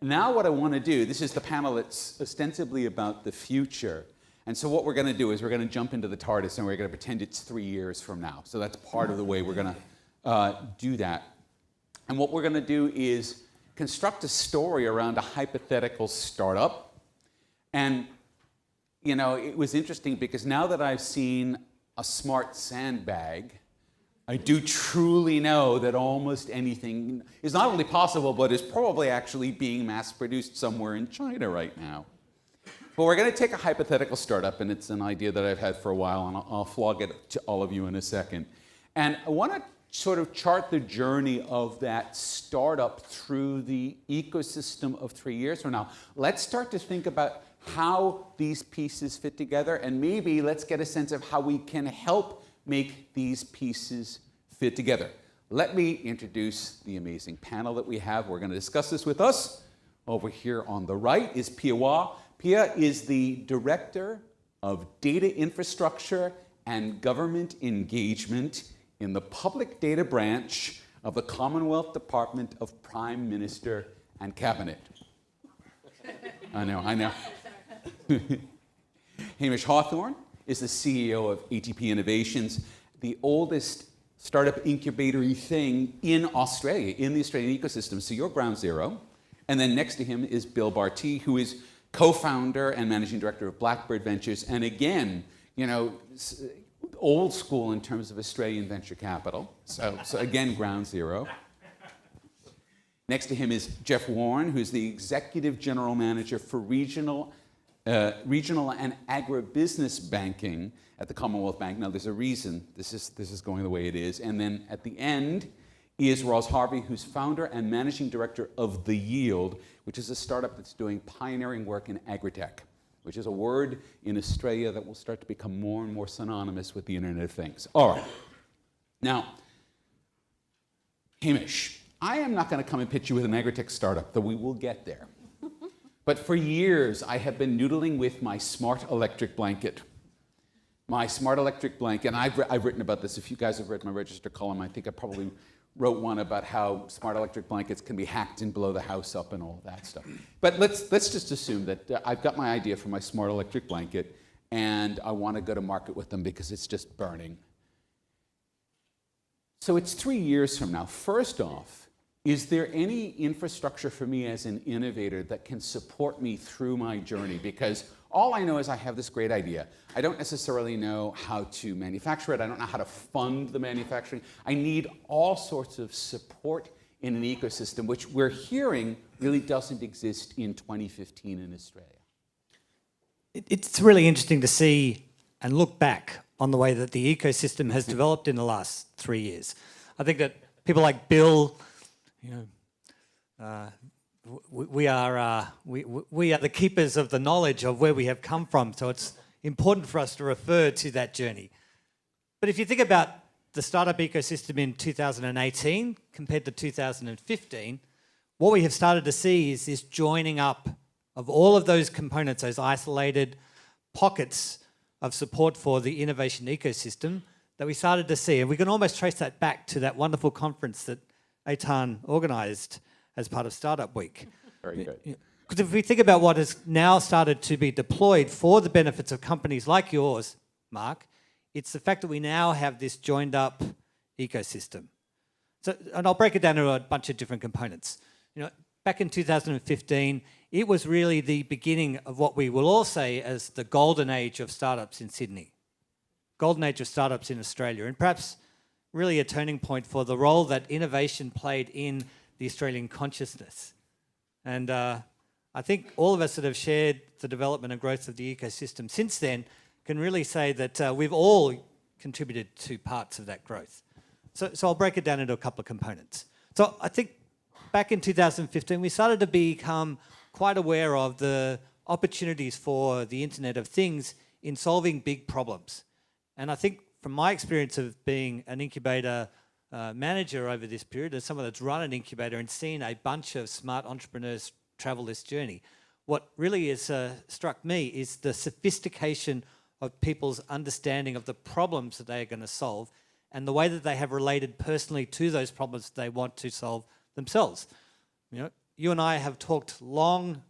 Now what I want to do, this is the panel that's ostensibly about the future. And so what we're going to do is we're going to jump into the TARDIS and we're going to pretend it's 3 years from now. So that's part of the way we're going to do that. And what we're going to do is construct a story around a hypothetical startup. And, you know, it was interesting because now that I've seen a smart sandbag, I do truly know that almost anything is not only possible, but is probably actually being mass-produced somewhere in China right now. But we're going to take a hypothetical startup, and it's an idea that I've had for a while, and I'll flog it to all of you in a second. And I want to sort of chart the journey of that startup through the ecosystem of 3 years from now. Let's start to think about how these pieces fit together, and maybe let's get a sense of how we can help make these pieces fit together. Let me introduce the amazing panel that we have. We're going to discuss this with us. Over here on the right is Pia Hua. Pia is the Director of Data Infrastructure and Government Engagement in the Public Data Branch of the Commonwealth Department of Prime Minister and Cabinet. I know. Hamish Hawthorne is the CEO of ATP Innovations, the oldest startup incubator-y thing in Australia, in the Australian ecosystem. So you're ground zero. And then next to him is Bill Barty, who is co-founder and managing director of Blackbird Ventures. And again, you know, old school in terms of Australian venture capital. So again, ground zero. Next to him is Jeff Warren, who's the executive general manager for regional and agribusiness banking at the Commonwealth Bank. Now, there's a reason this is going the way it is. And then at the end is Roz Harvey, who's founder and managing director of The Yield, which is a startup that's doing pioneering work in agritech, which is a word in Australia that will start to become more and more synonymous with the Internet of Things. All right. Now, Hamish, I am not going to come and pitch you with an agritech startup, though we will get there. But for years, I have been noodling with my smart electric blanket. My smart electric blanket, and I've written about this. If you guys have read my register column, I think I probably wrote one about how smart electric blankets can be hacked and blow the house up and all that stuff. But let's just assume that I've got my idea for my smart electric blanket, and I want to go to market with them because it's just burning. So it's 3 years from now. First off, is there any infrastructure for me as an innovator that can support me through my journey? Because all I know is I have this great idea. I don't necessarily know how to manufacture it. I don't know how to fund the manufacturing. I need all sorts of support in an ecosystem, which we're hearing really doesn't exist in 2015 in Australia. It's really interesting to see and look back on the way that the ecosystem has developed in the last 3 years. I think that people like Bill, you know, we are the keepers of the knowledge of where we have come from, so it's important for us to refer to that journey. But if you think about the startup ecosystem in 2018 compared to 2015, what we have started to see is this joining up of all of those components, those isolated pockets of support for the innovation ecosystem that we started to see. And we can almost trace that back to that wonderful conference that Eitan organised as part of Startup Week. Very good. Because if we think about what has now started to be deployed for the benefits of companies like yours, Mark, it's the fact that we now have this joined up ecosystem. So, and I'll break it down into a bunch of different components. You know, back in 2015, it was really the beginning of what we will all say as the golden age of startups in Sydney, golden age of startups in Australia, and perhaps really a turning point for the role that innovation played in the Australian consciousness. And I think all of us that have shared the development and growth of the ecosystem since then can really say that we've all contributed to parts of that growth. So I'll break it down into a couple of components. So I think back in 2015, we started to become quite aware of the opportunities for the Internet of Things in solving big problems. And I think from my experience of being an incubator manager over this period, as someone that's run an incubator and seen a bunch of smart entrepreneurs travel this journey, what really has struck me is the sophistication of people's understanding of the problems that they are going to solve and the way that they have related personally to those problems that they want to solve themselves. You know, you and I have talked long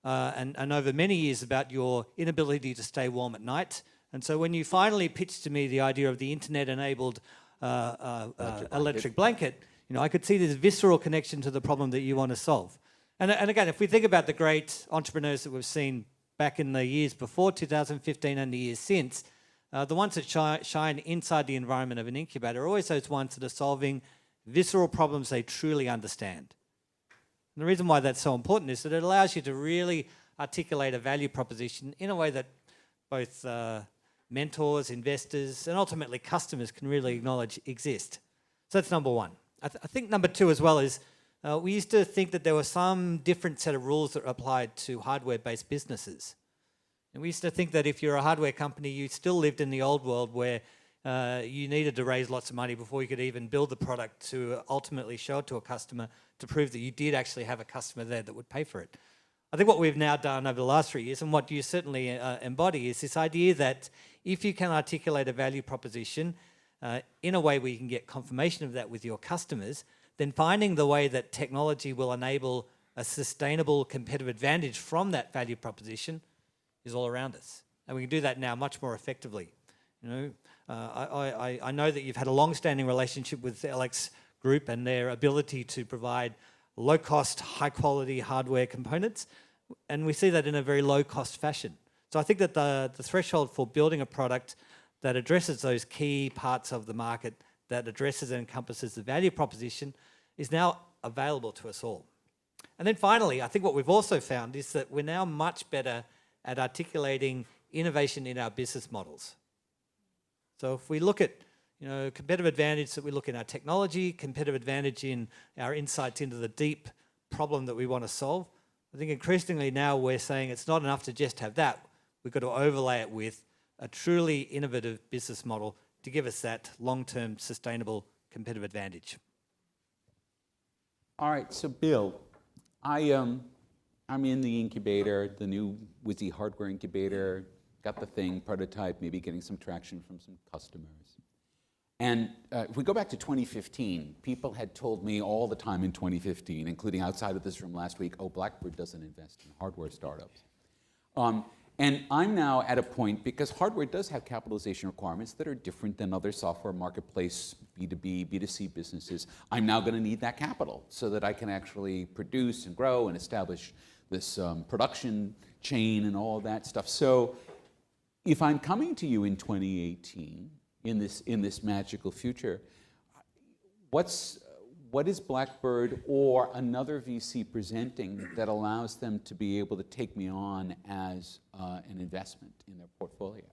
and over many years about your inability to stay warm at night. And so when you finally pitched to me the idea of the internet-enabled electric blanket, I could see this visceral connection to the problem that you want to solve. And again, if we think about the great entrepreneurs that we've seen back in the years before 2015 and the years since, the ones that shine inside the environment of an incubator are always those ones that are solving visceral problems they truly understand. And the reason why that's so important is that it allows you to really articulate a value proposition in a way that both mentors, investors, and ultimately customers can really acknowledge exist. So that's number one. I think number two as well is we used to think that there were some different set of rules that applied to hardware-based businesses. And we used to think that if you're a hardware company, you still lived in the old world where you needed to raise lots of money before you could even build the product to ultimately show it to a customer to prove that you did actually have a customer there that would pay for it. I think what we've now done over the last 3 years, and what you certainly embody, is this idea that if you can articulate a value proposition in a way where you can get confirmation of that with your customers, then finding the way that technology will enable a sustainable competitive advantage from that value proposition is all around us. And we can do that now much more effectively. I know that you've had a long-standing relationship with LX Group and their ability to provide low-cost, high-quality hardware components, and we see that in a very low-cost fashion. So I think that the threshold for building a product that addresses those key parts of the market, that addresses and encompasses the value proposition, is now available to us all. And then finally, I think what we've also found is that we're now much better at articulating innovation in our business models. So if we look at competitive advantage, that we look in our technology, competitive advantage in our insights into the deep problem that we want to solve, I think increasingly now we're saying it's not enough to just have that. We've got to overlay it with a truly innovative business model to give us that long-term sustainable competitive advantage. All right, so Bill, I'm in the incubator, the new Wizzy hardware incubator, got the thing, prototype, maybe getting some traction from some customers. And if we go back to 2015, people had told me all the time in 2015, including outside of this room last week, oh, Blackbird doesn't invest in hardware startups. And I'm now at a point, because hardware does have capitalization requirements that are different than other software marketplace, B2B, B2C businesses. I'm now going to need that capital so that I can actually produce and grow and establish this production chain and all of that stuff. So if I'm coming to you in 2018, in this magical future, what is Blackbird or another VC presenting that allows them to be able to take me on as an investment in their portfolio?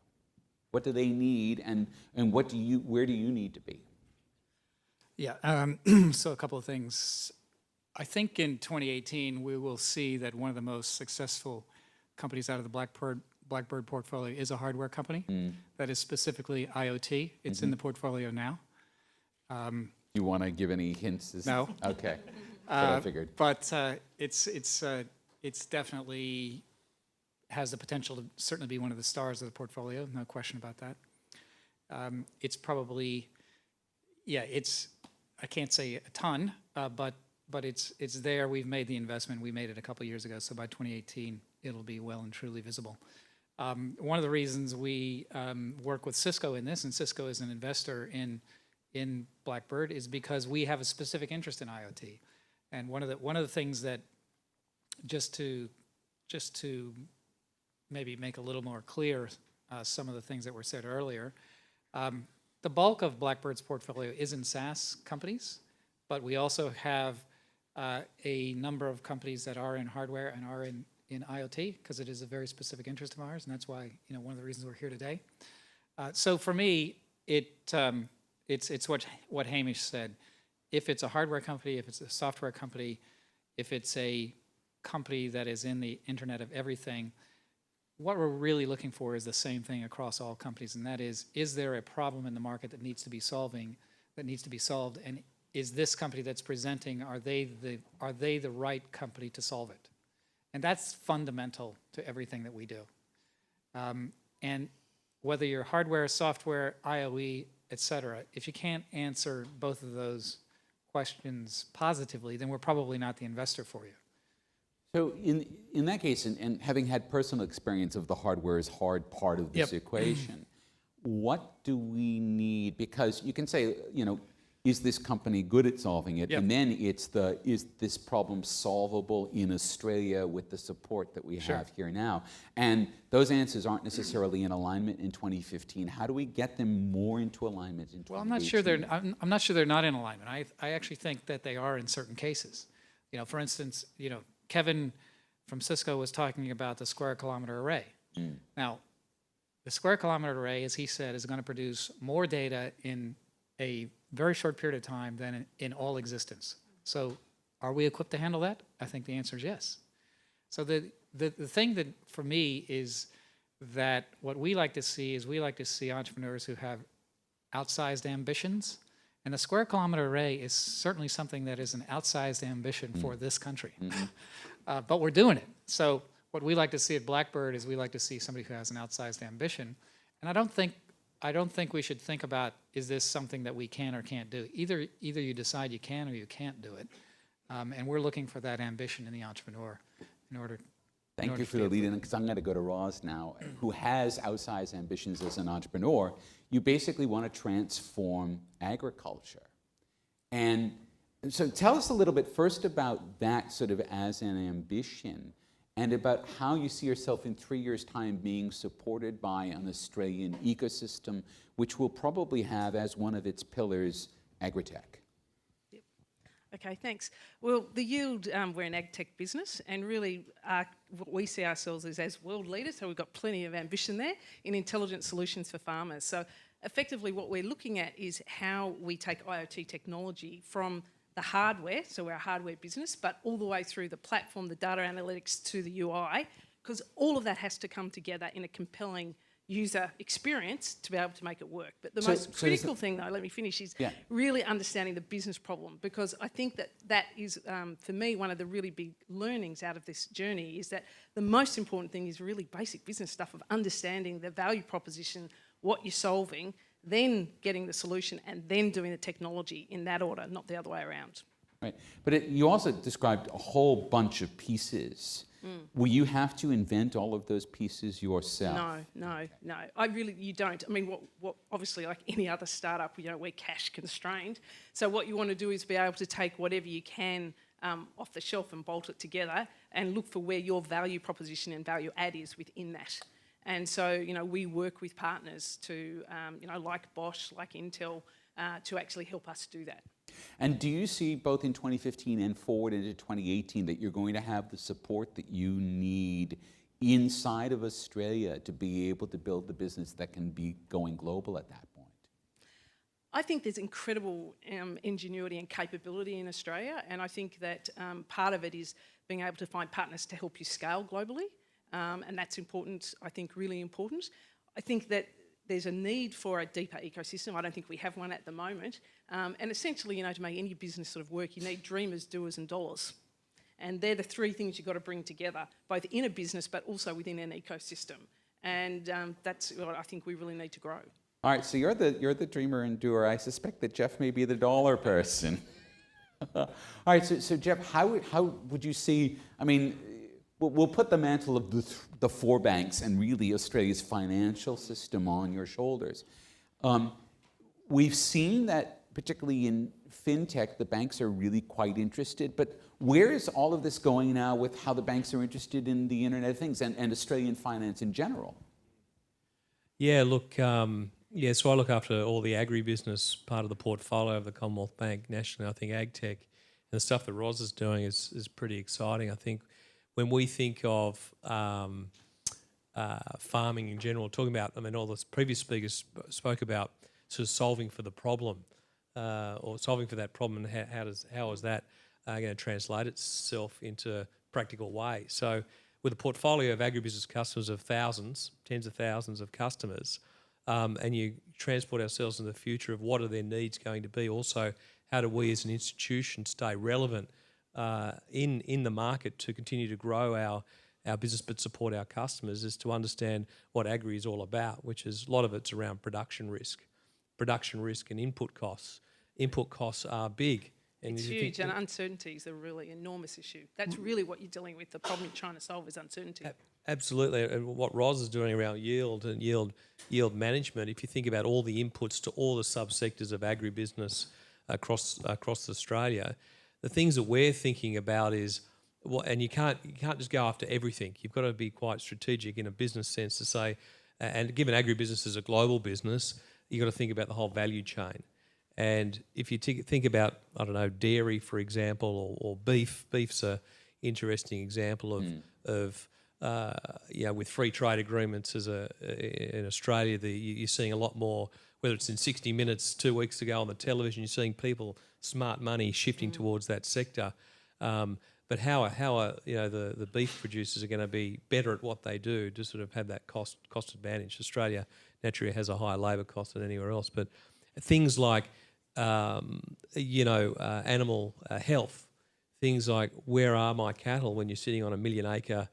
What do they need, and where do you need to be? Yeah, so a couple of things. I think in 2018 we will see that one of the most successful companies out of the Blackbird portfolio is a hardware company that is specifically IoT. It's in the portfolio now. You want to give any hints? No. Okay. I figured. But it's definitely has the potential to certainly be one of the stars of the portfolio. No question about that. It's probably, I can't say a ton, but it's there. We've made the investment. We made it a couple of years ago. So by 2018, it'll be well and truly visible. One of the reasons we work with Cisco in this, and Cisco is an investor in Blackbird, is because we have a specific interest in IoT. And one of the things that, just to maybe make a little more clear some of the things that were said earlier, the bulk of Blackbird's portfolio is in SaaS companies, but we also have a number of companies that are in hardware and are in IoT, because it is a very specific interest of ours, and that's why one of the reasons we're here today. So for me, it's what Hamish said. If it's a hardware company, if it's a software company, if it's a company that is in the Internet of Everything, what we're really looking for is the same thing across all companies, and that is there a problem in the market that needs to be solved, and is this company that's presenting, are they the right company to solve it? And that's fundamental to everything that we do. And whether you're hardware, software, IoE, et cetera, if you can't answer both of those questions positively, then we're probably not the investor for you. So in that case, and having had personal experience of the hardware is hard part of this Yep. equation, what do we need? Because you can say, is this company good at solving it? Yep. And then it's is this problem solvable in Australia with the support that we Sure. have here now? And those answers aren't necessarily in alignment in 2015. How do we get them more into alignment in 2018? Well, I'm not sure they're not in alignment. I actually think that they are in certain cases. For instance, Kevin from Cisco was talking about the square kilometer array. Now, the square kilometer array, as he said, is going to produce more data in a very short period of time than in all existence. So are we equipped to handle that? I think the answer is yes. So the thing that for me is that what we like to see is we like to see entrepreneurs who have outsized ambitions. And the square kilometer array is certainly something that is an outsized ambition for this country. But we're doing it. So what we like to see at Blackbird is we like to see somebody who has an outsized ambition. And I don't think we should think about, is this something that we can or can't do? Either you decide you can or you can't do it. And we're looking for that ambition in the entrepreneur in order. Thank you for the lead in, because I'm going to go to Roz now, who has outsized ambitions as an entrepreneur. You basically want to transform agriculture. And so tell us a little bit first about that sort of as an ambition, and about how you see yourself in 3 years' time being supported by an Australian ecosystem, which will probably have as one of its pillars agritech. Okay, thanks. Well, the Yield, we're an ag tech business, and really what we see ourselves as world leaders, so we've got plenty of ambition there in intelligent solutions for farmers. So effectively what we're looking at is how we take IoT technology from the hardware, so we're a hardware business, but all the way through the platform, the data analytics to the UI, because all of that has to come together in a compelling user experience to be able to make it work. But the most critical thing, though, let me finish, is really understanding the business problem, because I think that is, for me, one of the really big learnings out of this journey is that the most important thing is really basic business stuff of understanding the value proposition, what you're solving, then getting the solution, and then doing the technology in that order, not the other way around. Right, but you also described a whole bunch of pieces. Will you have to invent all of those pieces yourself? No. You don't. I mean, what obviously, like any other startup, we're cash constrained. So what you want to do is be able to take whatever you can off the shelf and bolt it together, and look for where your value proposition and value add is within that. And so, we work with partners to, like Bosch, like Intel, to actually help us do that. And do you see both in 2015 and forward into 2018 that you're going to have the support that you need inside of Australia to be able to build the business that can be going global at that point? I think there's incredible ingenuity and capability in Australia, and I think that part of it is being able to find partners to help you scale globally, and that's important, I think really important. I think that there's a need for a deeper ecosystem. I don't think we have one at the moment. And essentially, to make any business sort of work, you need dreamers, doers and dollars. And they're the three things you've got to bring together, both in a business but also within an ecosystem. And that's what I think we really need to grow. All right, so you're the dreamer and doer. I suspect that Jeff may be the dollar person. All right, so Jeff, how would you see, I mean, we'll put the mantle of the four banks and really Australia's financial system on your shoulders. We've seen that, particularly in fintech, the banks are really quite interested. But where is all of this going now with how the banks are interested in the Internet of Things and Australian finance in general? Yeah, look, so I look after all the agribusiness part of the portfolio of the Commonwealth Bank nationally. I think agtech and the stuff that Roz is doing is pretty exciting. I think when we think of farming in general, talking about, all the previous speakers spoke about sort of solving for the problem or solving for that problem, and how is that going to translate itself into practical ways. So with a portfolio of agribusiness customers of thousands, tens of thousands of customers, and you transport ourselves in the future of what are their needs going to be. Also, how do we as an institution stay relevant in the market to continue to grow our business but support our customers, is to understand what agri is all about, which is a lot of it's around production risk and input costs. Input costs are big And It's if you think- huge, and uncertainty is a really enormous issue. That's really what you're dealing with. The problem you're trying to solve is uncertainty. Absolutely, and what Roz is doing around yield and yield management. If you think about all the inputs to all the subsectors of agribusiness across Australia, the things that we're thinking about is and you can't just go after everything. You've got to be quite strategic in a business sense to say, and given agribusiness is a global business, you've got to think about the whole value chain. And if you think about, I don't know, dairy, for example, or beef. Beef's a interesting example of with free trade agreements in Australia, you're seeing a lot more, whether it's in 60 Minutes 2 weeks ago on the television, you're seeing people, smart money shifting towards that sector. But how are the beef producers are going to be better at what they do to sort of have that cost advantage? Australia naturally has a higher labour cost than anywhere else, but things like animal health, things like where are my cattle when you're sitting on a 1 million acre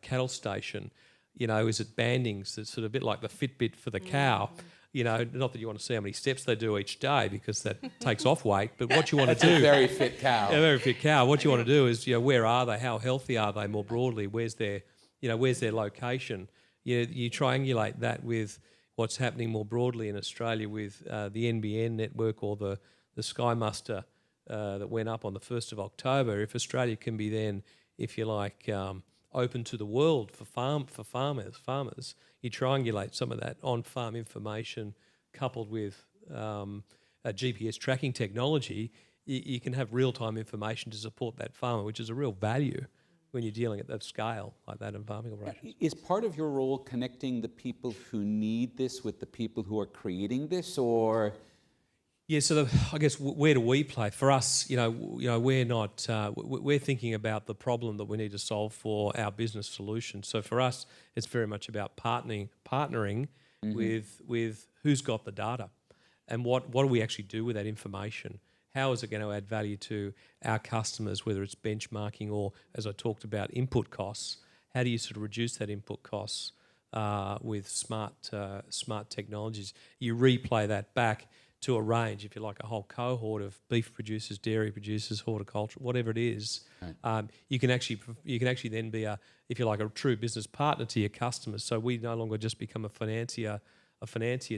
cattle station, is it bandings that's sort of a bit like the Fitbit for the cow? Not that you want to see how many steps they do each day because that takes off weight, but what you want to do... That's a very fit cow. A very fit cow. What you want to do is, where are they? How healthy are they more broadly? Where's their location? You triangulate that with what's happening more broadly in Australia with the NBN network or the Sky Muster that went up on the 1st of October. If Australia can be then, if you like, open to the world for farmers, you triangulate some of that on-farm information coupled with a GPS tracking technology, you can have real-time information to support that farmer, which is a real value when you're dealing at that scale like that in farming operations. Is part of your role connecting the people who need this with the people who are creating this, or...? Yeah, so I guess where do we play? For us, we're not. We're thinking about the problem that we need to solve for our business solution. So for us, it's very much about partnering with who's got the data, and what do we actually do with that information? How is it going to add value to our customers? Whether it's benchmarking or, as I talked about, input costs. How do you sort of reduce that input costs with smart technologies? You replay that back to a range, if you like, a whole cohort of beef producers, dairy producers, horticulture, whatever it is. Right. You can actually then be a true business partner to your customers. So we no longer just become a financier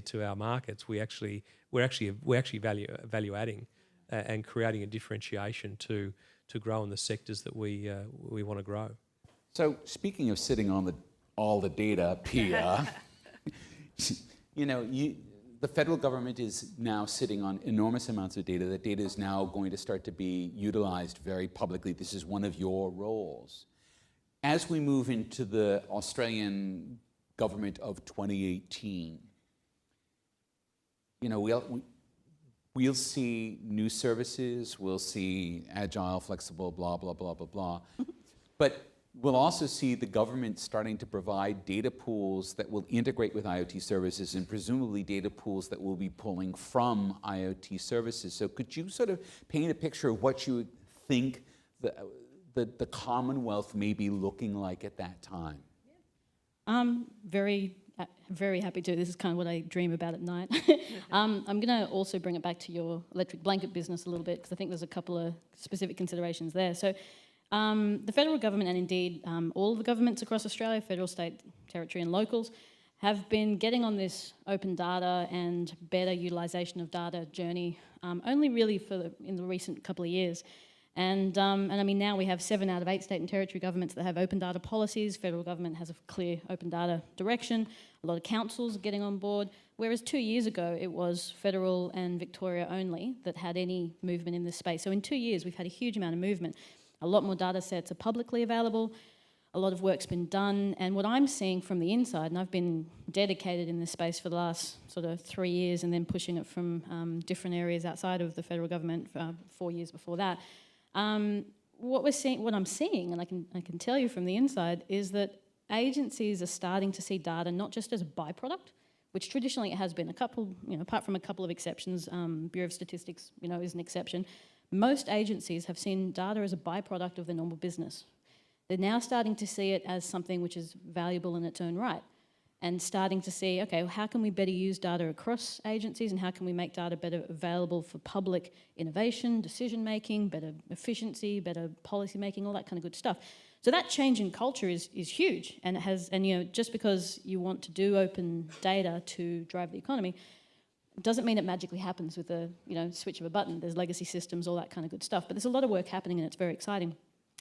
to our markets. We're actually value adding and creating a differentiation to grow in the sectors that we want to grow. So speaking of sitting on all the data, Pia, the federal government is now sitting on enormous amounts of data. That data is now going to start to be utilized very publicly. This is one of your roles. As we move into the Australian government of 2018, we'll see new services, we'll see agile, flexible, blah, blah, blah, blah, blah. But we'll also see the government starting to provide data pools that will integrate with IoT services, and presumably data pools that will be pulling from IoT services. So could you sort of paint a picture of what you think the Commonwealth may be looking like at that time? Very happy to. This is kind of what I dream about at night. I'm going to also bring it back to your electric blanket business a little bit, because I think there's a couple of specific considerations there. So the federal government, and indeed all of the governments across Australia, federal, state, territory and locals, have been getting on this open data and better utilisation of data journey only really in the recent couple of years. And I mean, now we have 7 out of 8 state and territory governments that have open data policies. Federal government has a clear open data direction. A lot of councils are getting on board, whereas 2 years ago it was federal and Victoria only that had any movement in this space. So in 2 years we've had a huge amount of movement. A lot more data sets are publicly available. A lot of work's been done. And what I'm seeing from the inside, and I've been dedicated in this space for the last sort of 3 years and then pushing it from different areas outside of the federal government for 4 years before that, what I'm seeing, and I can tell you from the inside, is that agencies are starting to see data not just as a byproduct, which traditionally it has been. Apart from a couple of exceptions, Bureau of Statistics, is an exception. Most agencies have seen data as a byproduct of their normal business. They're now starting to see it as something which is valuable in its own right. and starting to see, okay, well, how can we better use data across agencies and how can we make data better available for public innovation, decision making, better efficiency, better policy making, all that kind of good stuff. So that change in culture is huge, and it has, and you know, just because you want to do open data to drive the economy doesn't mean it magically happens with a switch of a button. There's legacy systems, all that kind of good stuff. But there's a lot of work happening and it's very exciting.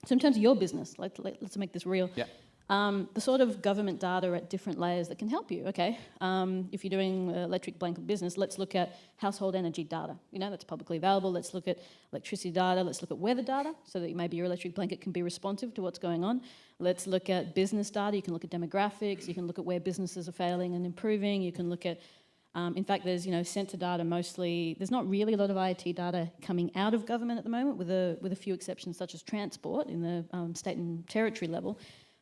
So in terms of your business, let's make this real. Yeah. The sort of government data at different layers that can help you. Okay, if you're doing electric blanket business, let's look at household energy data. You know, that's publicly available. Let's look at electricity data. Let's look at weather data so that maybe your electric blanket can be responsive to what's going on. Let's look at business data. You can look at demographics. You can look at where businesses are failing and improving. You can look at in fact, there's sensor data mostly. There's not really a lot of IoT data coming out of government at the moment, with a few exceptions such as transport in the state and territory level,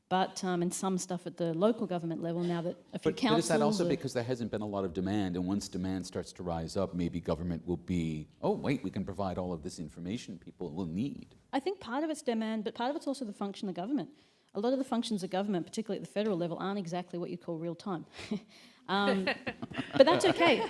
but and some stuff at the local government level now that a few councils. But is that also because there hasn't been a lot of demand, and once demand starts to rise up, maybe government will be, oh wait, we can provide all of this information people will need. I think part of it's demand, but part of it's also the function of government. A lot of the functions of government, particularly at the federal level, aren't exactly what you call real time. But that's okay.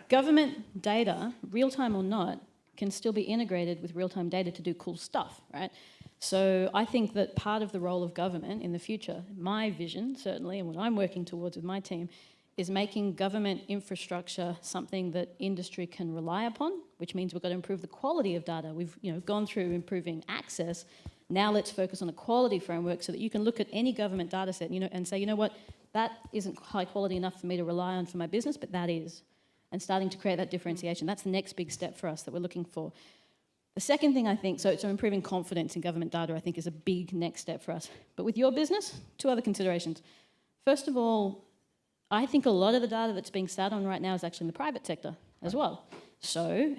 Government data, real time or not, can still be integrated with real time data to do cool stuff, right? So I think that part of the role of government in the future, my vision certainly, and what I'm working towards with my team, is making government infrastructure something that industry can rely upon, which means we've got to improve the quality of data. We've gone through improving access. Now let's focus on a quality framework so that you can look at any government data set and say, you know what, that isn't high quality enough for me to rely on for my business, but that is. And starting to create that differentiation. That's the next big step for us that we're looking for. The second thing I think, so improving confidence in government data, I think is a big next step for us. But with your business, 2 other considerations. First of all, I think a lot of the data that's being sat on right now is actually in the private sector as well. So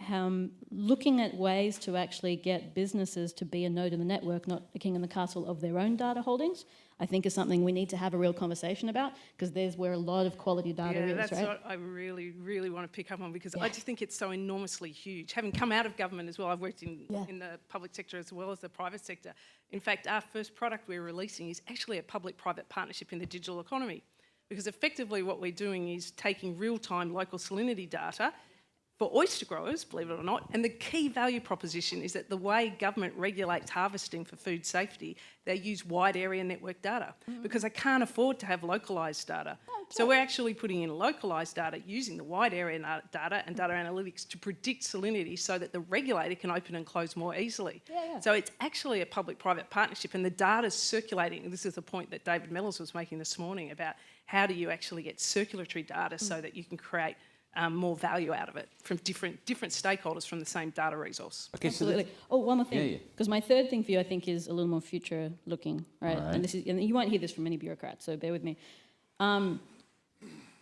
looking at ways to actually get businesses to be a node in the network, not a king in the castle of their own data holdings, I think is something we need to have a real conversation about, because there's where a lot of quality data is, that's right? what I really, really want to pick up on, because I just think it's so enormously huge. Having come out of government as well, I've worked in the public sector as well as the private sector. In fact, our first product we're releasing is actually a public-private partnership in the digital economy, because effectively what we're doing is taking real-time local salinity data for oyster growers, believe it or not, and the key value proposition is that the way government regulates harvesting for food safety, they use wide area network data because they can't afford to have localised data. So we're actually putting in localised data using the wide area data and data analytics to predict salinity so that the regulator can open and close more easily. So it's actually a public-private partnership, and the data's circulating. And this is the point that David Mellors was making this morning about how do you actually get circulatory data so that you can create more value out of it from different stakeholders from the same data resource. Okay, Absolutely. So one more thing, because my third thing for you, I think, is a little more future-looking, right? Right. And you won't hear this from many bureaucrats, so bear with me.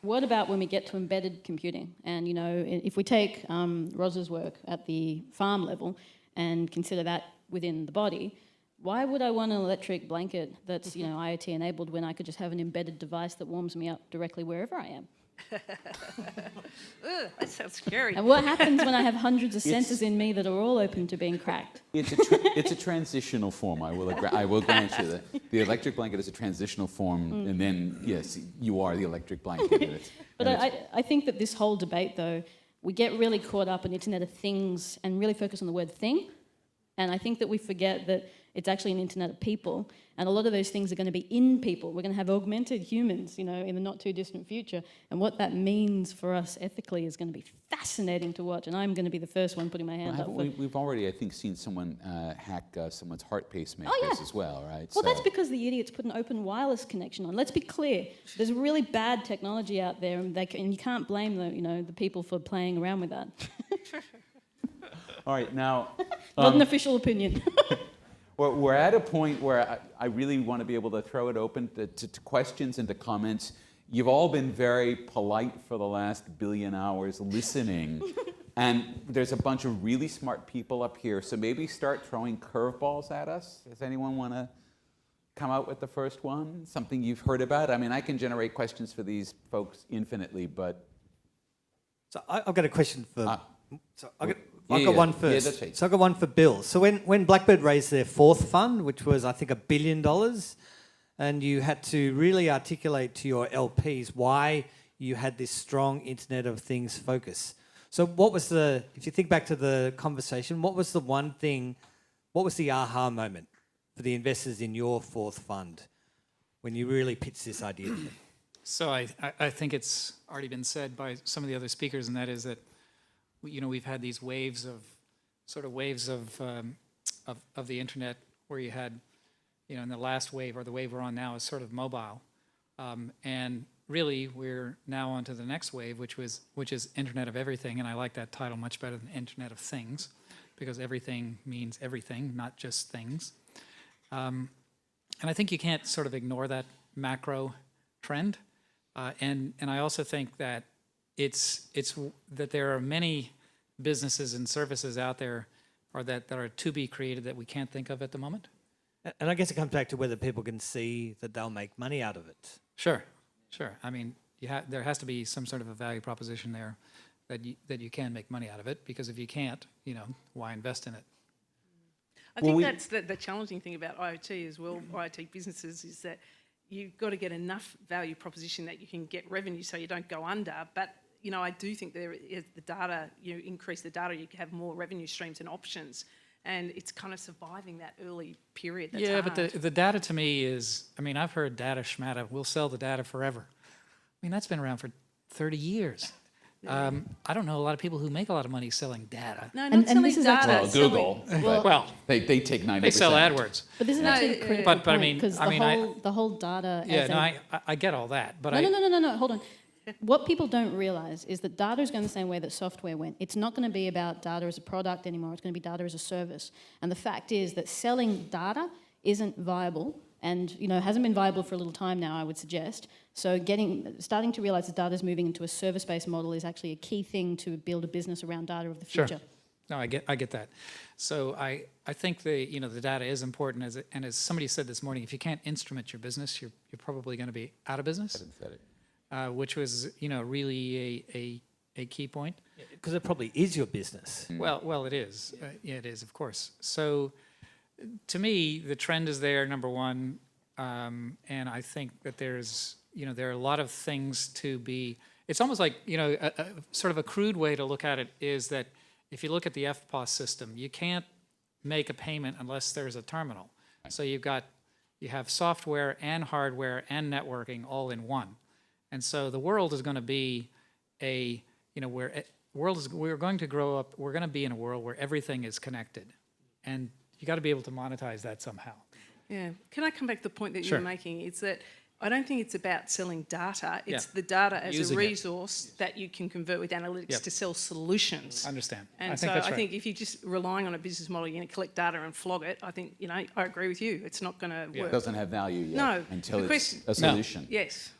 What about when we get to embedded computing? And if we take Roz's work at the farm level and consider that within the body, why would I want an electric blanket that's IoT enabled when I could just have an embedded device that warms me up directly wherever I am? Ugh, that sounds scary. And what happens when I have hundreds of sensors in me that are all open to being cracked? it's a transitional form. I will grant you that the electric blanket is a transitional form, and then yes, you are the electric blanket. But I think that this whole debate, though, we get really caught up in Internet of Things and really focus on the word thing, and I think that we forget that it's actually an Internet of people, and a lot of those things are going to be in people. We're going to have augmented humans, in the not too distant future, and what that means for us ethically is going to be fascinating to watch, and I'm going to be the first one putting my hand up. We've already, I think, seen someone hack someone's heart pacemakers as well, right? Well, that's because the idiots put an open wireless connection on. Let's be clear. There's really bad technology out there, and you can't blame the people for playing around with that. All right, now... Not an official opinion. Well, we're at a point where I really want to be able to throw it open to questions and to comments. You've all been very polite for the last billion hours listening, and there's a bunch of really smart people up here, so maybe start throwing curveballs at us. Does anyone want to come out with the first one? Something you've heard about? I mean, I can generate questions for these folks infinitely, but... So I've got a question for... I've got one first. Yeah, that's right. So I've got one for Bill. So when Blackbird raised their 4th fund, which was, I think, $1 billion, and you had to really articulate to your LPs why you had this strong Internet of Things focus. So what was if you think back to the conversation, what was the one thing, what was the aha moment for the investors in your fourth fund when you really pitched this idea to them? So I think it's already been said by some of the other speakers, and that is that, we've had these waves of the internet where you had, in the last wave, or the wave we're on now, is sort of mobile. And really, we're now on to the next wave, which is Internet of Everything, and I like that title much better than Internet of Things, because everything means everything, not just things. And I think you can't sort of ignore that macro trend. And I also think that it's that there are many businesses and services out there that are to be created that we can't think of at the moment. And I guess it comes back to whether people can see that they'll make money out of it. Sure. I mean, there has to be some sort of a value proposition there that you can make money out of it, because if you can't, why invest in it? I think that's the challenging thing about IoT as well, IoT businesses, is that you've got to get enough value proposition that you can get revenue so you don't go under. But, I do think there is the data, increase the data, you can have more revenue streams and options. And it's kind of surviving that early period. That's hard. But the data to me is, I've heard data schmata, we'll sell the data forever. That's been around for 30 years. I don't know a lot of people who make a lot of money selling data. No, And not selling this is data. actually- Well, Google. Well, They take 90%. they sell AdWords. But this is No, actually a critical but I point, mean- because the whole data. Yeah, as a- I get all that, but No, hold on. What people don't realize is that data is going the same way that software went. It's not going to be about data as a product anymore. It's going to be data as a service. And the fact is that selling data isn't viable, and hasn't been viable for a little time now, I would suggest. So starting to realize that data is moving into a service-based model is actually a key thing to build a business around data of the Sure. future. No, I get that. So I think the data is important, and as somebody said this morning, if you can't instrument your business, you're probably going to be out of business. Which was really a key point. Because it probably is your business. Well, it is. It is, of course. So, to me, the trend is there. Number one, and I think that there are a lot of things to be. It's almost like a sort of a crude way to look at it is that if you look at the FPOS system, you can't make a payment unless there's a terminal. So you have software and hardware and networking all in one. And so the world is going to be we're going to grow up, we're going to be in a world where everything is connected. And you got to be able to monetize that somehow. Yeah. Can I come back to the point that Sure. you're making? It's that I don't think it's about selling data. It's Yeah. the data as Using a it. resource that you can convert with analytics Yep. to sell solutions. I understand. And I so think that's I right. think if you're just relying on a business model, you're going to collect data and flog it. I think, I agree with you. It's not going to It work. doesn't have value yet No, until the it's question- a solution. Yes.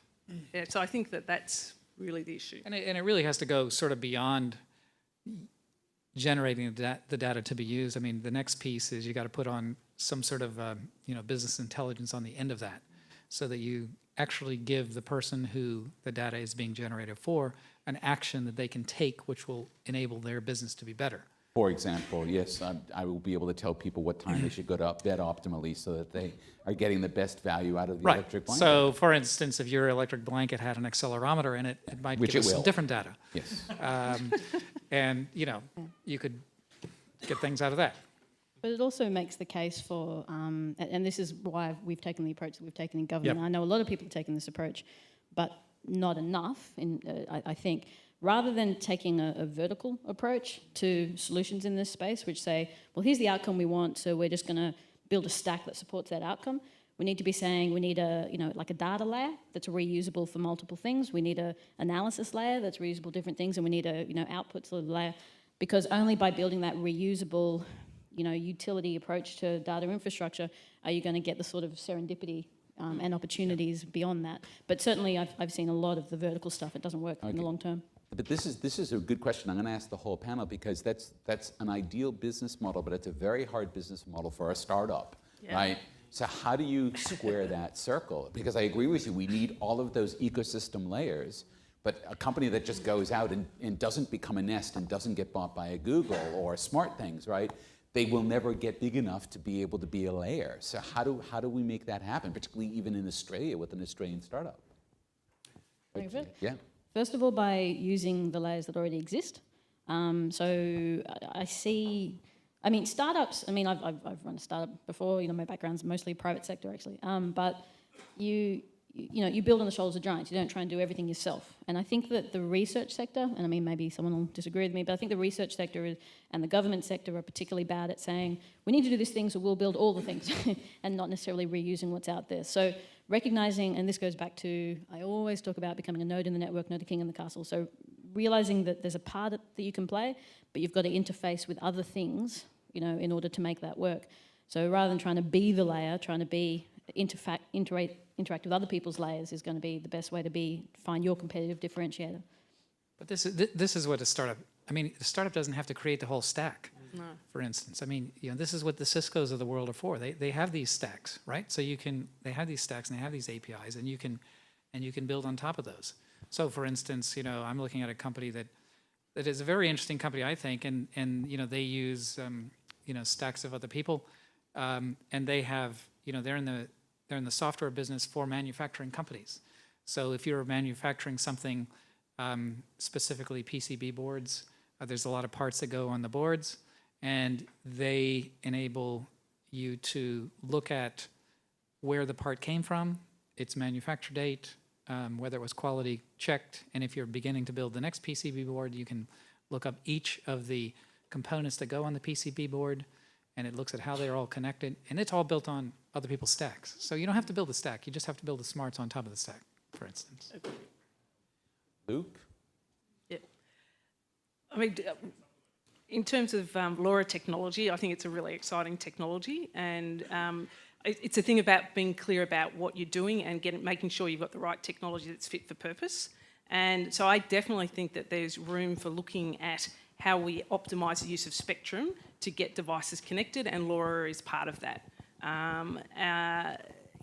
Yeah, so I think that's really the issue. And it really has to go sort of beyond generating the data to be used. The next piece is you got to put on some sort of business intelligence on the end of that, so that you actually give the person who the data is being generated for an action that they can take, which will enable their business to be better. For example, yes, I will be able to tell people what time they should go to bed optimally so that they are getting the best value out of the electric blanket. So, for instance, if your electric blanket had an accelerometer in it, it might Which give it us some will. different data. Yes. And, you could get things out of that. But it also makes the case for, and this is why we've taken the approach that we've taken in government. Yep. I know a lot of people have taken this approach, but not enough, I think. Rather than taking a vertical approach to solutions in this space, which say, well, here's the outcome we want, so we're just going to build a stack that supports that outcome. We need to be saying we need like a data layer that's reusable for multiple things. We need a analysis layer that's reusable different things, and we need a output sort of layer, because only by building that reusable utility approach to data infrastructure are you going to get the sort of serendipity and opportunities beyond that. But certainly I've seen a lot of the vertical stuff. It doesn't work in the long term. But this is a good question. I'm going to ask the whole panel, because that's an ideal business model, but it's a very hard business model for a startup, right? So how do you square that circle? Because I agree with you, we need all of those ecosystem layers, but a company that just goes out and doesn't become a Nest and doesn't get bought by a Google or SmartThings, right? they will never get big enough to be able to be a layer. So how do we make that happen, particularly even in Australia with an Australian startup? Very good. Yeah. First of all, by using the layers that already exist. So I see, I mean, startups, I mean, I've run a startup before, you know, my background's mostly private sector actually, but you build on the shoulders of giants. You don't try and do everything yourself. And I think that the research sector, and I mean, maybe someone will disagree with me, but I think the research sector and the government sector are particularly bad at saying, we need to do this thing, so we'll build all the things, and not necessarily reusing what's out there. So recognizing, and this goes back to, I always talk about becoming a node in the network, not a king in the castle. So realizing that there's a part that you can play, but you've got to interface with other things, you know, in order to make that work. So rather than trying to be the layer, trying to interact with other people's layers is going to be the best way to find your competitive differentiator. But this is what a startup, I mean, the startup doesn't have to create the whole stack, for instance. I mean, you know, this is what the Ciscos of the world are for. They have these stacks, right? So they have these stacks and they have these APIs, and you can build on top of those. So for instance, you know, I'm looking at a company that is a very interesting company, I think, and you know, they use, you know, stacks of other people, and they have, you know, they're in the software business for manufacturing companies. So if you're manufacturing something, specifically PCB boards, there's a lot of parts that go on the boards, and they enable you to look at where the part came from, its manufacture date, whether it was quality checked, and if you're beginning to build the next PCB board, you can look up each of the components that go on the PCB board, and it looks at how they're all connected, and it's all built on other people's stacks. So you don't have to build a stack, you just have to build the smarts on top of the stack, for instance. Luke? Yeah. I mean, in terms of LoRa technology, I think it's a really exciting technology, and it's a thing about being clear about what you're doing and making sure you've got the right technology that's fit for purpose. And so I definitely think that there's room for looking at how we optimise the use of spectrum to get devices connected, and LoRa is part of that.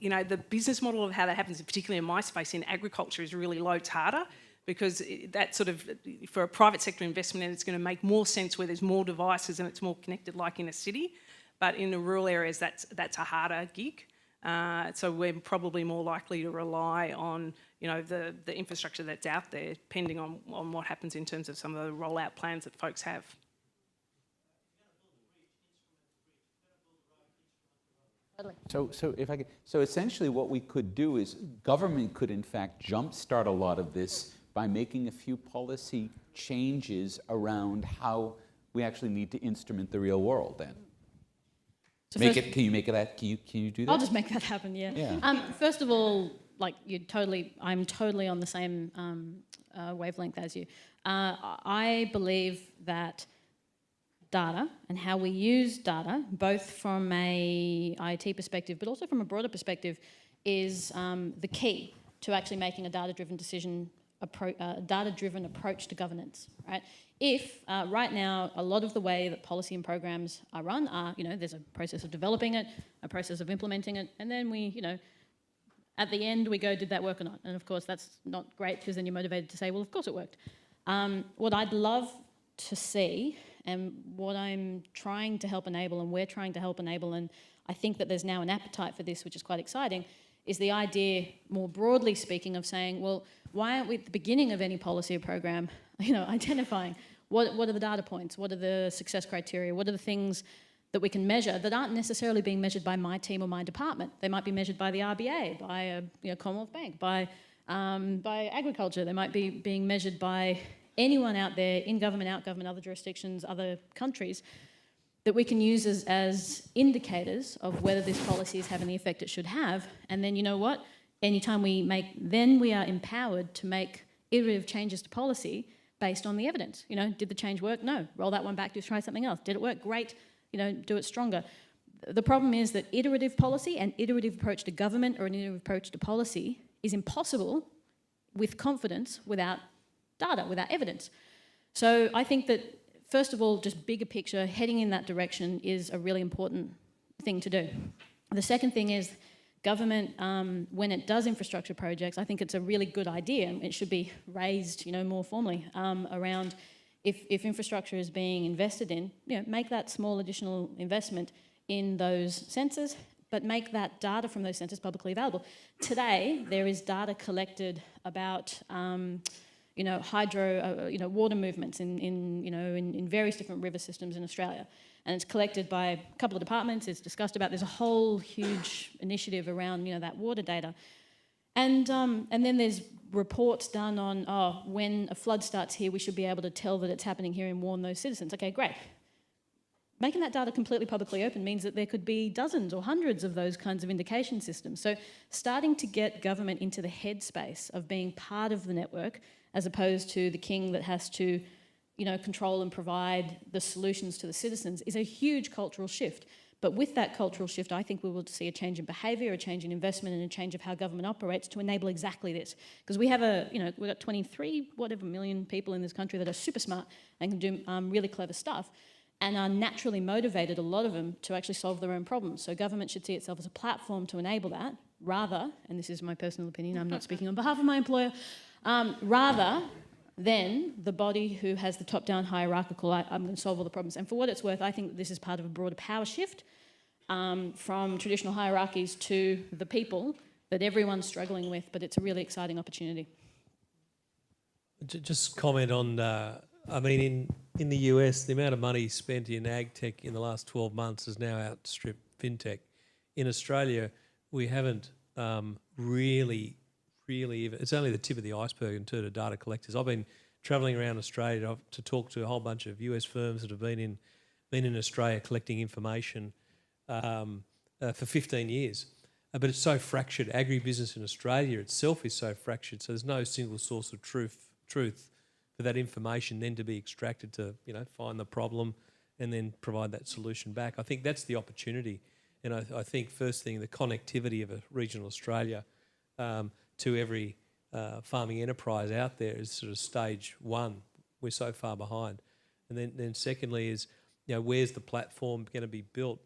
You know, the business model of how that happens, particularly in my space in agriculture, is really loads harder, because that sort of, for a private sector investment, it's going to make more sense where there's more devices and it's more connected, like in a city. But in the rural areas, that's a harder gig. So we're probably more likely to rely on, you know, the infrastructure that's out there, depending on what happens in terms of some of the rollout plans that folks have. So essentially what we could do is government could in fact jumpstart a lot of this by making a few policy changes around how we actually need to instrument the real world then. So Can you do that? I'll just make that happen, yeah. First of all, like I'm totally on the same wavelength as you. I believe that data and how we use data, both from a IoT perspective, but also from a broader perspective, is the key to actually making a data-driven data-driven approach to governance, right? If right now a lot of the way that policy and programs are run are, you know, there's a process of developing it, a process of implementing it, and then we, you know, at the end we go, did that work or not? And of course that's not great, because then you're motivated to say, well, of course it worked. What I'd love to see, and what I'm trying to help enable, and we're trying to help enable, and I think that there's now an appetite for this, which is quite exciting, is the idea, more broadly speaking, of saying, well, why aren't we at the beginning of any policy or program, you know, identifying what are the data points, what are the success criteria, what are the things that we can measure that aren't necessarily being measured by my team or my department. They might be measured by the RBA, by Commonwealth Bank, by agriculture. They might be being measured by anyone out there, in government, out government, other jurisdictions, other countries, that we can use as indicators of whether this policy is having the effect it should have. And then, you know what? Anytime then we are empowered to make iterative changes to policy based on the evidence. You know, did the change work? No. Roll that one back, just try something else. Did it work? Great. You know, do it stronger. The problem is that iterative policy and iterative approach to government or an iterative approach to policy is impossible with confidence without data, without evidence. So I think that, first of all, just bigger picture, heading in that direction is a really important thing to do. The second thing is government, when it does infrastructure projects, I think it's a really good idea, and it should be raised, you know, more formally around, if infrastructure is being invested in, make that small additional investment in those sensors, but make that data from those sensors publicly available. Today, there is data collected about water movements in various different river systems in Australia. And it's collected by a couple of departments, it's discussed about, there's a whole huge initiative around, that water data. And then there's reports done on, when a flood starts here, we should be able to tell that it's happening here and warn those citizens. Okay, great. Making that data completely publicly open means that there could be dozens or hundreds of those kinds of indication systems. So starting to get government into the headspace of being part of the network as opposed to the king that has to control and provide the solutions to the citizens is a huge cultural shift. But with that cultural shift, I think we will see a change in behaviour, a change in investment, and a change of how government operates to enable exactly this. Because we have we've got 23 million people in this country that are super smart and can do really clever stuff, and are naturally motivated, a lot of them, to actually solve their own problems. So government should see itself as a platform to enable that, rather, and this is my personal opinion, I'm not speaking on behalf of my employer, rather than the body who has the top-down hierarchical, I'm going to solve all the problems. And for what it's worth, I think this is part of a broader power shift from traditional hierarchies to the people that everyone's struggling with, but it's a really exciting opportunity. Just comment on, in the US, the amount of money spent in ag tech in the last 12 months has now outstripped fintech. In Australia, we haven't really even, it's only the tip of the iceberg in terms of data collectors. I've been travelling around Australia to talk to a whole bunch of US firms that have been in Australia collecting information for 15 years. But it's so fractured. Agribusiness in Australia itself is so fractured, so there's no single source of truth for that information then to be extracted to find the problem and then provide that solution back. I think that's the opportunity. And I think first thing, the connectivity of a regional Australia to every farming enterprise out there is sort of stage one. We're so far behind. And then secondly is, where's the platform going to be built?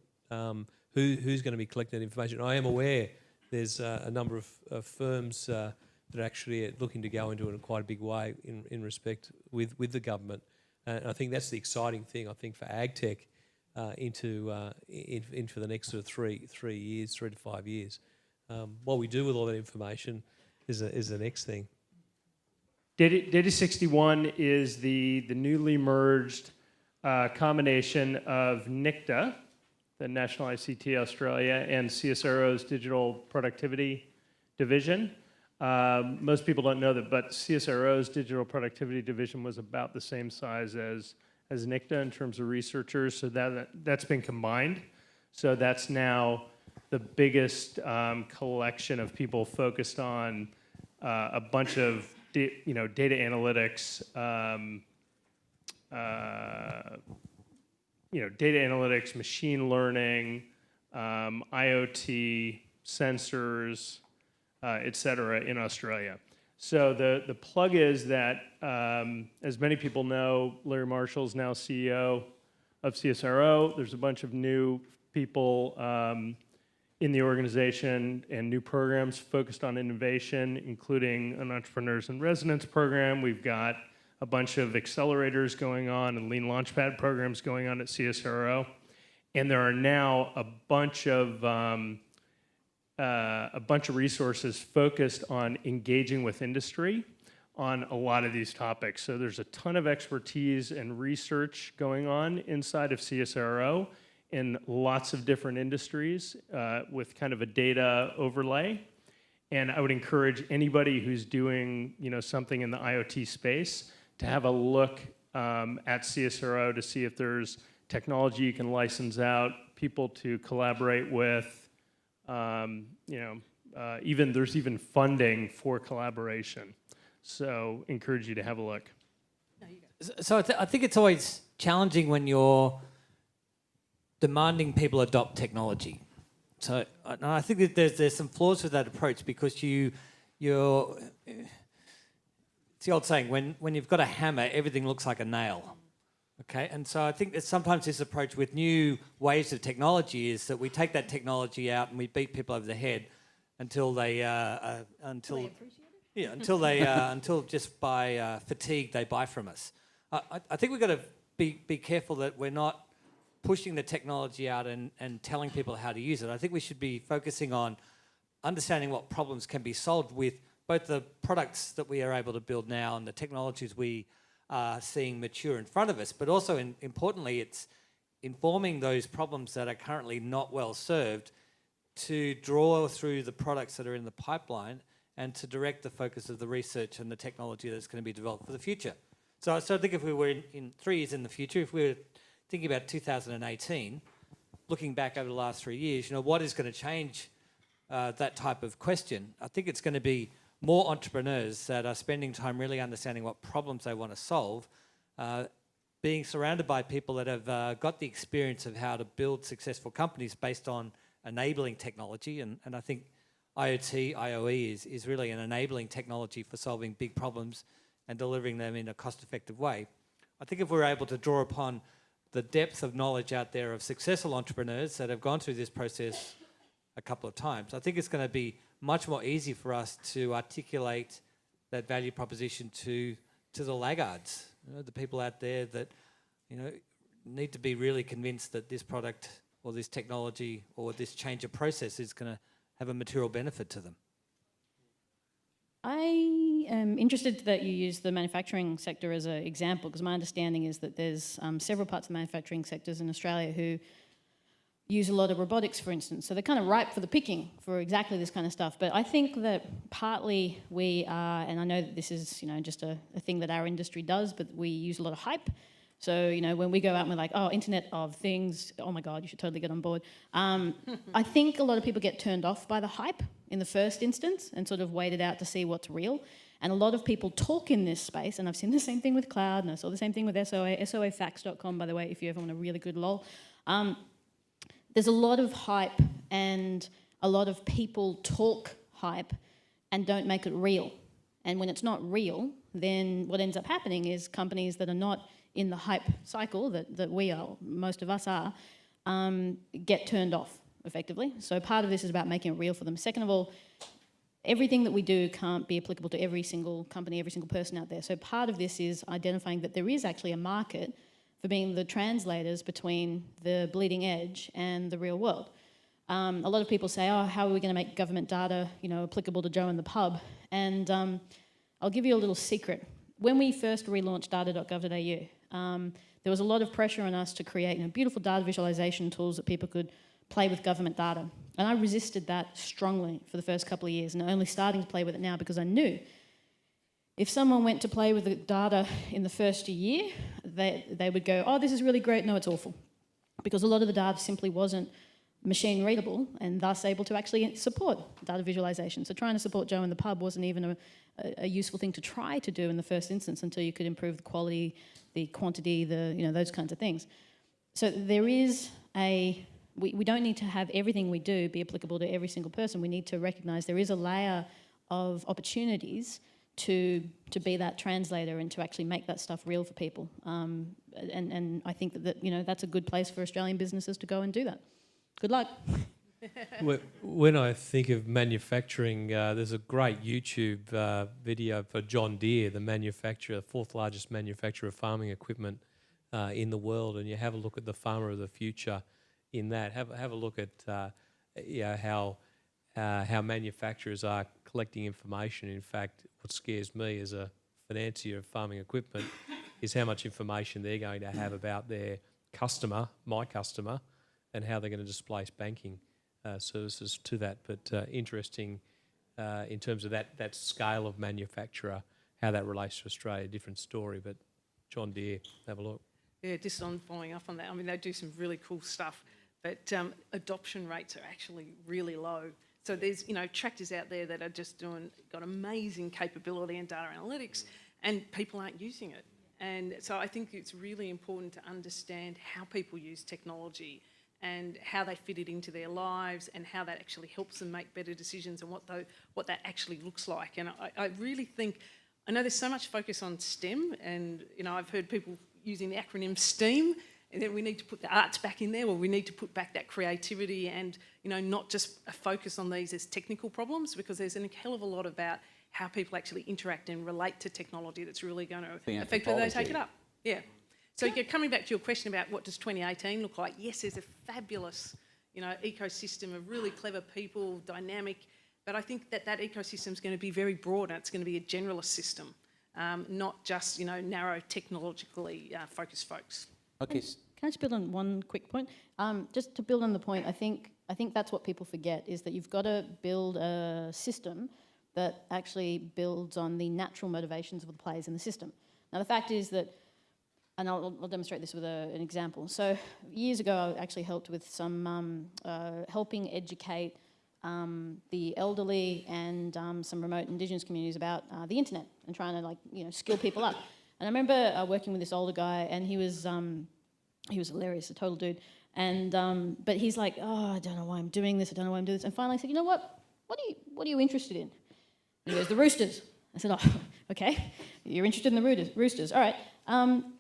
Who's going to be collecting that information? I am aware there's a number of firms that are actually looking to go into it in quite a big way in respect with the government. And I think that's the exciting thing, I think, for ag tech into the next sort of 3 to 5 years. What we do with all that information is the next thing. Data 61 is the newly merged combination of NICTA, the National ICT Australia, and CSIRO's Digital Productivity Division. Most people don't know that, but CSIRO's Digital Productivity Division was about the same size as NICTA in terms of researchers, so that's been combined. So that's now the biggest collection of people focused on a bunch of data analytics, machine learning, IoT, sensors, et cetera, in Australia. So the plug is that, as many people know, Larry Marshall's now CEO of CSIRO. There's a bunch of new people in the organization and new programs focused on innovation, including an Entrepreneurs in Residence program. We've got a bunch of accelerators going on and Lean Launchpad programs going on at CSIRO. And there are now a bunch of resources focused on engaging with industry on a lot of these topics. So there's a ton of expertise and research going on inside of CSIRO in lots of different industries with kind of a data overlay. And I would encourage anybody who's doing something in the IoT space to have a look at CSIRO to see if there's technology you can license out, people to collaborate with. There's even funding for collaboration. So encourage you to have a look. So I think it's always challenging when you're demanding people adopt technology. So I think that there's some flaws with that approach because you're it's the old saying, when you've got a hammer, everything looks like a nail. Okay, and so I think that sometimes this approach with new waves of technology is that we take that technology out and we beat people over the head until until just by fatigue they buy from us. I think we've got to be careful that we're not pushing the technology out and telling people how to use it. I think we should be focusing on understanding what problems can be solved with both the products that we are able to build now and the technologies we are seeing mature in front of us, but also, importantly, it's informing those problems that are currently not well served to draw through the products that are in the pipeline and to direct the focus of the research and the technology that's going to be developed for the future. So I think if we were in 3 years in the future, if we were thinking about 2018, looking back over the last 3 years, what is going to change that type of question? I think it's going to be more entrepreneurs that are spending time really understanding what problems they want to solve, being surrounded by people that have got the experience of how to build successful companies based on enabling technology. And I think IoT, IoE is really an enabling technology for solving big problems and delivering them in a cost-effective way. I think if we're able to draw upon the depth of knowledge out there of successful entrepreneurs that have gone through this process a couple of times, I think it's going to be much more easy for us to articulate that value proposition to the laggards, the people out there that need to be really convinced that this product or this technology or this change of process is going to have a material benefit to them. I am interested that you use the manufacturing sector as an example, because my understanding is that there's several parts of the manufacturing sectors in Australia who use a lot of robotics, for instance. So they're kind of ripe for the picking for exactly this kind of stuff. But I think that partly we are, and I know that this is just a thing that our industry does, but we use a lot of hype. So, when we go out and we're like, oh, Internet of Things, oh my God, you should totally get on board. I think a lot of people get turned off by the hype in the first instance and sort of wait it out to see what's real. And a lot of people talk in this space, and I've seen the same thing with cloud, and I saw the same thing with SOA, soafacts.com, by the way, if you ever want a really good lol. There's a lot of hype, and a lot of people talk hype and don't make it real. And when it's not real, then what ends up happening is companies that are not in the hype cycle that we are, most of us are, get turned off effectively. So part of this is about making it real for them. Second of all, everything that we do can't be applicable to every single company, every single person out there. So part of this is identifying that there is actually a market for being the translators between the bleeding edge and the real world. A lot of people say, oh, how are we going to make government data, applicable to Joe in the pub? And I'll give you a little secret. When we first relaunched data.gov.au, there was a lot of pressure on us to create beautiful data visualization tools that people could play with government data. And I resisted that strongly for the first couple of years, and only starting to play with it now because I knew if someone went to play with the data in the first year, they would go, oh, this is really great, no, it's awful. Because a lot of the data simply wasn't machine readable and thus able to actually support data visualization. So trying to support Joe in the pub wasn't even a useful thing to try to do in the first instance until you could improve the quality, the quantity, those kinds of things. So there is we don't need to have everything we do be applicable to every single person. We need to recognise there is a layer of opportunities to be that translator and to actually make that stuff real for people. And I think that that's a good place for Australian businesses to go and do that. Good luck. When I think of manufacturing, there's a great YouTube video for John Deere, the manufacturer, fourth largest manufacturer of farming equipment in the world, and you have a look at the farmer of the future in that. Have a look at how manufacturers are collecting information. In fact, what scares me as a financier of farming equipment is how much information they're going to have about their customer, my customer, and how they're going to displace banking services to that. But interesting in terms of that scale of manufacturer, how that relates to Australia, different story. But John Deere, have a look. Yeah, just on following up on that, I mean, they do some really cool stuff, but adoption rates are actually really low. So there's, tractors out there that are just got amazing capability in data analytics, and people aren't using it. And so I think it's really important to understand how people use technology and how they fit it into their lives and how that actually helps them make better decisions and what that actually looks like. And I really think, I know there's so much focus on STEM, and I've heard people using the acronym STEAM, and then we need to put the arts back in there, or we need to put back that creativity and not just a focus on these as technical problems, because there's a hell of a lot about how people actually interact and relate to technology that's really going to affect whether they take it up. Yeah. So coming back to your question about what does 2018 look like, yes, there's a fabulous, ecosystem of really clever people, dynamic, but I think that ecosystem is going to be very broad and it's going to be a generalist system, not just, narrow technologically focused folks. Okay. Can I just build on one quick point? Just to build on the point, I think that's what people forget, is that you've got to build a system that actually builds on the natural motivations of the players in the system. Now, the fact is that, and I'll demonstrate this with an example. So years ago, I actually helped with some helping educate the elderly and some remote Indigenous communities about the internet and trying to skill people up. And I remember working with this older guy, and he was hilarious, a total dude. And but he's like, oh, I don't know why I'm doing this. I don't know why I'm doing this. And finally, I said, you know what? What are you interested in? And he goes, the roosters. I said, oh, okay. You're interested in the roosters. All right.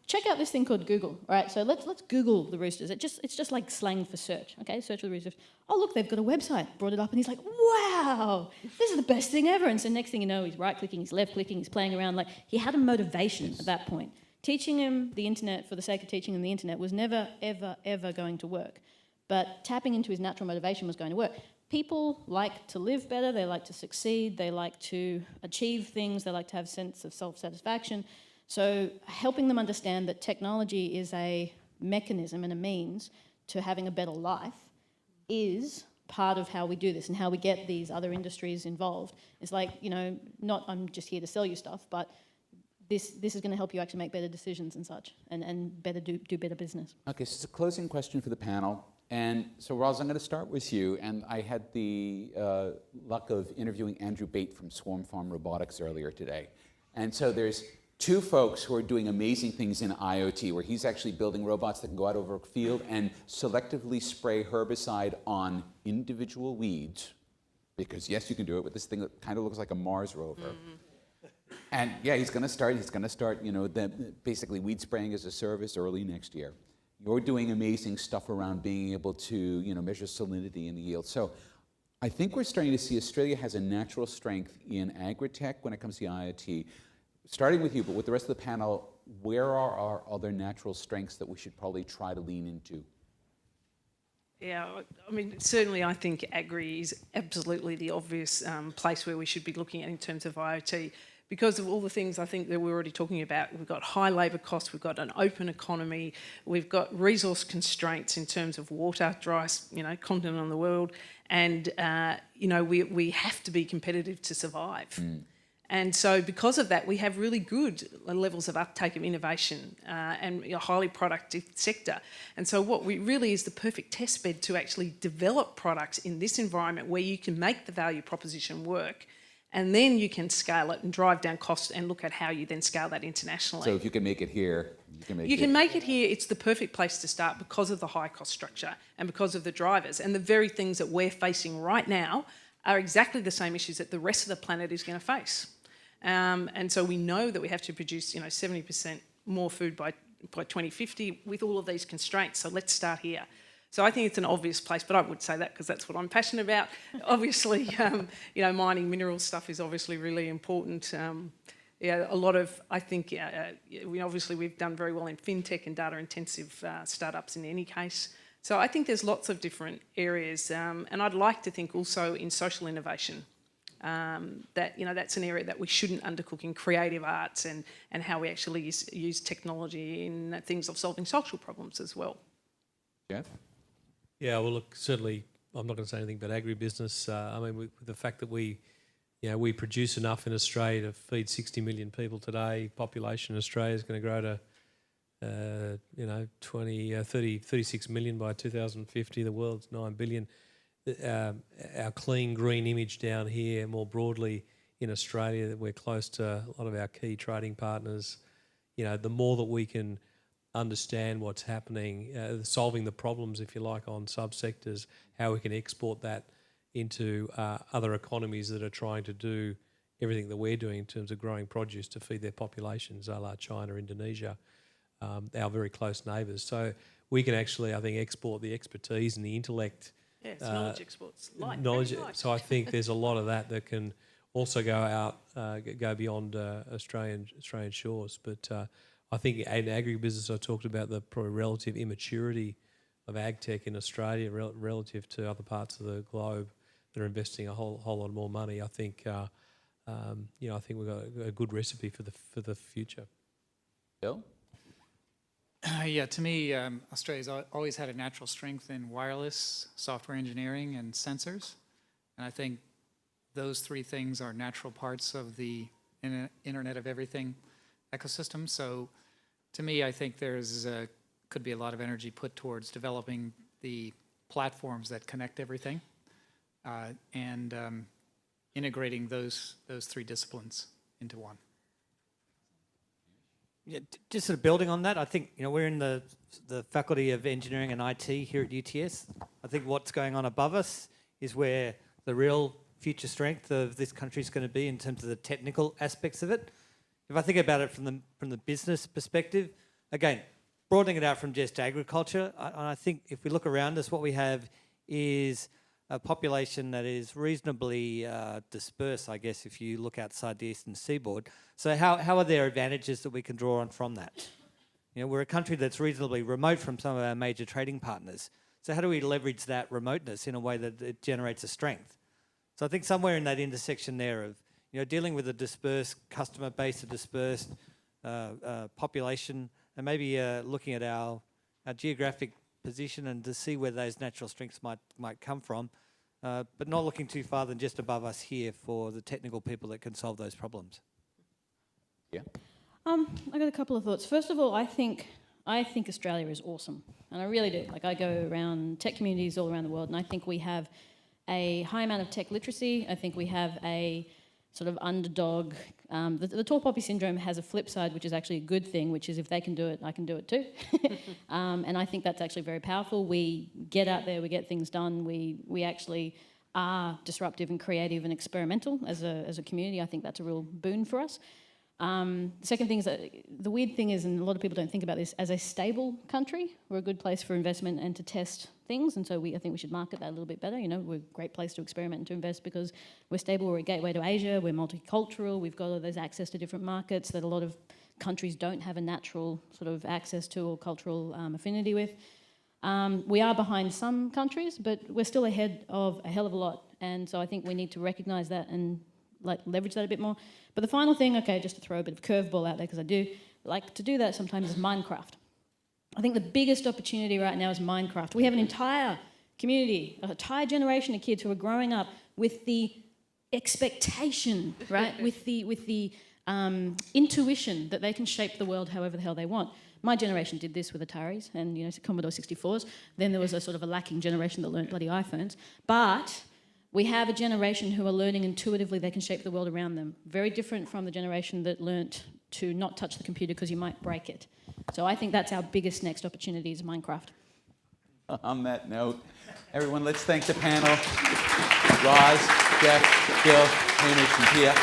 Check out this thing called Google. All right. So let's Google the roosters. It's just like slang for search. Okay. Search for the roosters. Oh, look, they've got a website. Brought it up, and he's like, wow, this is the best thing ever. And so next thing you know, he's right clicking, he's left clicking, he's playing around. Like, he had a motivation at that point. Teaching him the internet for the sake of teaching him the internet was never, ever, ever going to work. But tapping into his natural motivation was going to work. People like to live better, they like to succeed, they like to achieve things, they like to have a sense of self-satisfaction. So helping them understand that technology is a mechanism and a means to having a better life is part of how we do this and how we get these other industries involved. It's like, not I'm just here to sell you stuff, but this is going to help you actually make better decisions and such, and better do better business. Okay, so it's a closing question for the panel. And so, Roz, I'm going to start with you. And I had the luck of interviewing Andrew Bate from Swarm Farm Robotics earlier today. And so there's two folks who are doing amazing things in IoT, where he's actually building robots that can go out over a field and selectively spray herbicide on individual weeds. Because yes, you can do it with this thing that kind of looks like a Mars rover. Mm-hmm. And yeah, he's going to start, basically weed spraying as a service early next year. You're doing amazing stuff around being able to, measure salinity and yield. So I think we're starting to see Australia has a natural strength in agri-tech when it comes to IoT. Starting with you, but with the rest of the panel, where are our other natural strengths that we should probably try to lean into? Yeah, I mean, certainly I think agri is absolutely the obvious place where we should be looking at in terms of IoT. Because of all the things I think that we're already talking about, we've got high labour costs, we've got an open economy, we've got resource constraints in terms of water, driest, continent on the world, and we have to be competitive to survive. Mm. And so because of that, we have really good levels of uptake of innovation and a highly productive sector. And so what we really is the perfect test bed to actually develop products in this environment where you can make the value proposition work. And then you can scale it and drive down costs and look at how you then scale that internationally. So if you can make it here, you can make it here. You can make it here. It's the perfect place to start because of the high cost structure and because of the drivers. And the very things that we're facing right now are exactly the same issues that the rest of the planet is going to face. And so we know that we have to produce 70% more food by 2050 with all of these constraints. So let's start here. So I think it's an obvious place, but I would say that because that's what I'm passionate about. Obviously, mining mineral stuff is obviously really important. A lot of, I think, we've done very well in fintech and data-intensive startups in any case. So I think there's lots of different areas, and I'd like to think also in social innovation. That's an area that we shouldn't undercook in creative arts and how we actually use technology in things of solving social problems as well. Yeah. Yeah, well, look, certainly I'm not going to say anything about agribusiness. The fact that we produce enough in Australia to feed 60 million people today, population in Australia is going to grow to, 36 million by 2050. The world's 9 billion. Our clean green image down here, more broadly in Australia, that we're close to a lot of our key trading partners. The more that we can understand what's happening, solving the problems, if you like, on subsectors, how we can export that into other economies that are trying to do everything that we're doing in terms of growing produce to feed their populations, a la China, Indonesia, our very close neighbours. So we can actually, I think, export the expertise and the intellect. Yeah, it's knowledge exports. Knowledge. So I think there's a lot of that can also go beyond Australian shores. But I think in agribusiness, I talked about the probably relative immaturity of ag tech in Australia relative to other parts of the globe that are investing a whole lot more money. I think, I think we've got a good recipe for the future. Bill? Yeah, to me, Australia's always had a natural strength in wireless, software engineering, and sensors. And I think those three things are natural parts of the Internet of Everything ecosystem. So to me, I think could be a lot of energy put towards developing the platforms that connect everything and integrating those three disciplines into one. Yeah, just sort of building on that, I think we're in the Faculty of Engineering and IT here at UTS. I think what's going on above us is where the real future strength of this country is going to be in terms of the technical aspects of it. If I think about it from the business perspective, again, broadening it out from just agriculture, I think if we look around us, what we have is a population that is reasonably dispersed, I guess, if you look outside the eastern seaboard. So how are there advantages that we can draw on from that? We're a country that's reasonably remote from some of our major trading partners. So how do we leverage that remoteness in a way that it generates a strength? So I think somewhere in that intersection there of dealing with a dispersed customer base, a dispersed population, and maybe looking at our geographic position and to see where those natural strengths might come from, but not looking too far than just above us here for the technical people that can solve those problems. Yeah. I got a couple of thoughts. First of all, I think Australia is awesome, and I really do. Like, I go around tech communities all around the world, and I think we have a high amount of tech literacy. I think we have a sort of underdog. The tall poppy syndrome has a flip side, which is actually a good thing, which is if they can do it, I can do it too. And I think that's actually very powerful. We get out there, we get things done, we actually are disruptive and creative and experimental as a community. I think that's a real boon for us. The second thing is that the weird thing is, and a lot of people don't think about this, as a stable country, we're a good place for investment and to test things, and so I think we should market that a little bit better. We're a great place to experiment and to invest because we're stable, we're a gateway to Asia, we're multicultural, we've got all those access to different markets that a lot of countries don't have a natural sort of access to or cultural affinity with. We are behind some countries, but we're still ahead of a hell of a lot, and so I think we need to recognise that and leverage that a bit more. But the final thing, just to throw a bit of curveball out there, because I do like to do that sometimes, is Minecraft. I think the biggest opportunity right now is Minecraft. We have an entire community, an entire generation of kids who are growing up with the expectation, right, with the intuition that they can shape the world however the hell they want. My generation did this with Ataris and Commodore 64s. Then there was a sort of a lacking generation that learnt bloody iPhones. But we have a generation who are learning intuitively they can shape the world around them. Very different from the generation that learnt to not touch the computer because you might break it. So I think that's our biggest next opportunity is Minecraft. On that note, everyone, let's thank the panel. Roz, Jeff, Bill, Hamish, and Pia.